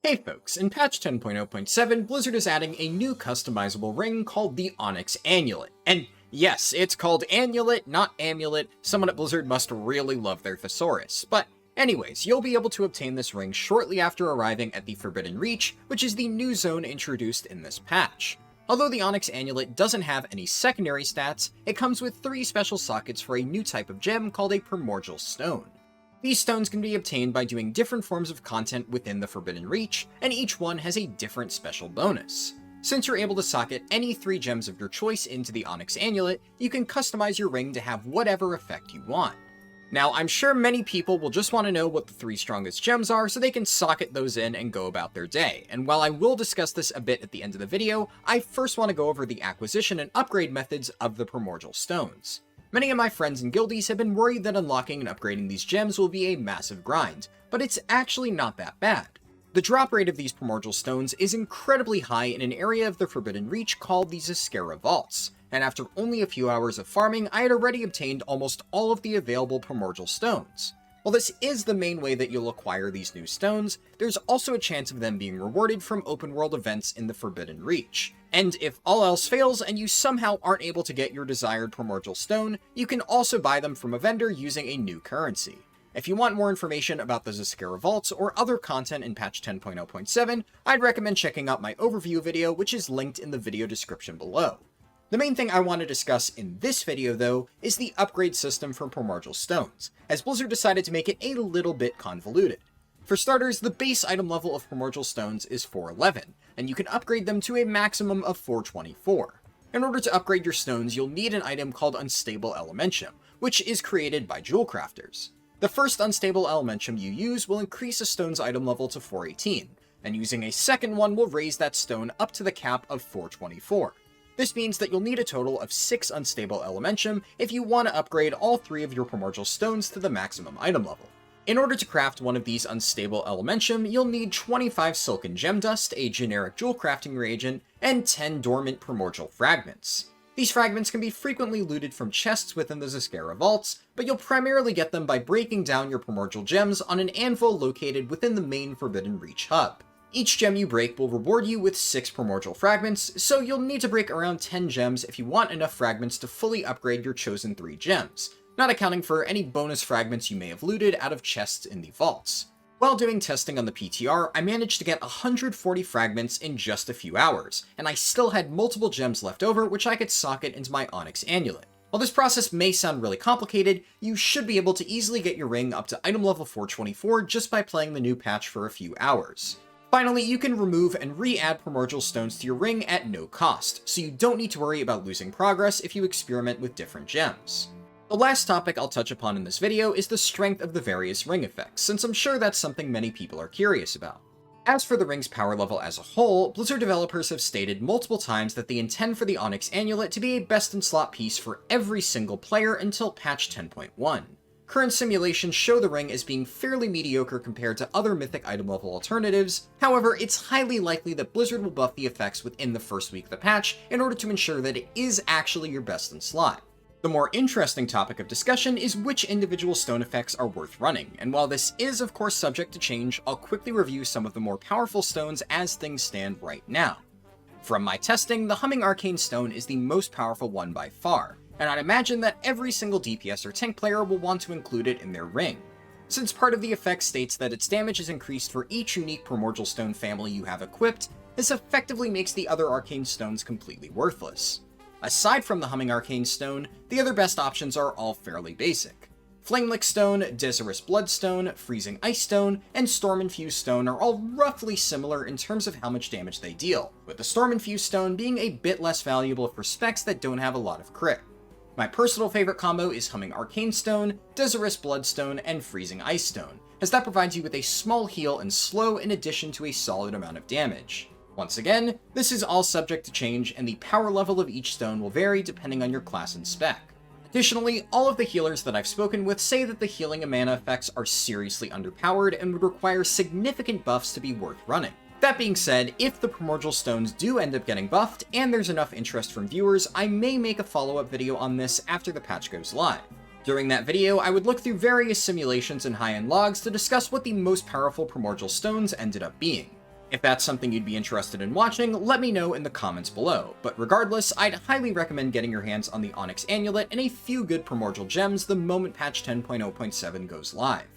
Hey folks, in patch 10.0.7, Blizzard is adding a new customizable ring called the Onyx Annulet. And yes, it's called Annulet, not Amulet. Someone at Blizzard must really love their thesaurus. But anyways, you'll be able to obtain this ring shortly after arriving at the Forbidden Reach, which is the new zone introduced in this patch. Although the Onyx Annulet doesn't have any secondary stats, it comes with 3 special sockets for a new type of gem called a primordial stone. These stones can be obtained by doing different forms of content within the Forbidden Reach, and each one has a different special bonus. Since you're able to socket any 3 gems of your choice into the Onyx Annulet, you can customize your ring to have whatever effect you want. Now, I'm sure many people will just want to know what the 3 strongest gems are so they can socket those in and go about their day, and while I will discuss this a bit at the end of the video, I first want to go over the acquisition and upgrade methods of the primordial stones. Many of my friends and guildies have been worried that unlocking and upgrading these gems will be a massive grind, but it's actually not that bad. The drop rate of these primordial stones is incredibly high in an area of the Forbidden Reach called the Zskera Vaults, and after only a few hours of farming, I had already obtained almost all of the available primordial stones. While this is the main way that you'll acquire these new stones, there's also a chance of them being rewarded from open world events in the Forbidden Reach. And if all else fails and you somehow aren't able to get your desired primordial stone, you can also buy them from a vendor using a new currency. If you want more information about the Zskera Vaults or other content in patch 10.0.7, I'd recommend checking out my overview video, which is linked in the video description below. The main thing I want to discuss in this video, though, is the upgrade system for primordial stones, as Blizzard decided to make it a little bit convoluted. For starters, the base item level of primordial stones is 411, and you can upgrade them to a maximum of 424. In order to upgrade your stones, you'll need an item called Unstable Elementum, which is created by jewel crafters. The first Unstable Elementum you use will increase a stone's item level to 418, and using a second one will raise that stone up to the cap of 424. This means that you'll need a total of 6 Unstable Elementum if you want to upgrade all 3 of your primordial stones to the maximum item level. In order to craft one of these Unstable Elementum, you'll need 25 Silken Gem Dust, a generic jewel crafting reagent, and 10 dormant primordial fragments. These fragments can be frequently looted from chests within the Zskera Vaults, but you'll primarily get them by breaking down your primordial gems on an anvil located within the main Forbidden Reach hub. Each gem you break will reward you with 6 primordial fragments, so you'll need to break around 10 gems if you want enough fragments to fully upgrade your chosen 3 gems, not accounting for any bonus fragments you may have looted out of chests in the vaults. While doing testing on the PTR, I managed to get 140 fragments in just a few hours, and I still had multiple gems left over which I could socket into my Onyx Annulet. While this process may sound really complicated, you should be able to easily get your ring up to item level 424 just by playing the new patch for a few hours. Finally, you can remove and re-add primordial stones to your ring at no cost, so you don't need to worry about losing progress if you experiment with different gems. The last topic I'll touch upon in this video is the strength of the various ring effects, since I'm sure that's something many people are curious about. As for the ring's power level as a whole, Blizzard developers have stated multiple times that they intend for the Onyx Annulet to be a best-in-slot piece for every single player until patch 10.1. Current simulations show the ring as being fairly mediocre compared to other mythic item level alternatives. However, it's highly likely that Blizzard will buff the effects within the first week of the patch in order to ensure that it is actually your best in slot. The more interesting topic of discussion is which individual stone effects are worth running, and while this is of course subject to change, I'll quickly review some of the more powerful stones as things stand right now. From my testing, the Humming Arcane Stone is the most powerful one by far, and I'd imagine that every single DPS or tank player will want to include it in their ring. Since part of the effect states that its damage is increased for each unique primordial stone family you have equipped, this effectively makes the other arcane stones completely worthless. Aside from the Humming Arcane Stone, the other best options are all fairly basic. Flamelick Stone, Desirous Bloodstone, Freezing Ice Stone, and Storm Infused Stone are all roughly similar in terms of how much damage they deal, with the Storm Infused Stone being a bit less valuable for specs that don't have a lot of crit. My personal favorite combo is Humming Arcane Stone, Desirous Bloodstone, and Freezing Ice Stone, as that provides you with a small heal and slow in addition to a solid amount of damage. Once again, this is all subject to change, and the power level of each stone will vary depending on your class and spec. Additionally, all of the healers that I've spoken with say that the healing and mana effects are seriously underpowered and would require significant buffs to be worth running. That being said, if the primordial stones do end up getting buffed, and there's enough interest from viewers, I may make a follow-up video on this after the patch goes live. During that video, I would look through various simulations and high-end logs to discuss what the most powerful primordial stones ended up being. If that's something you'd be interested in watching, let me know in the comments below, but regardless, I'd highly recommend getting your hands on the Onyx Annulet and a few good primordial gems the moment patch 10.0.7 goes live.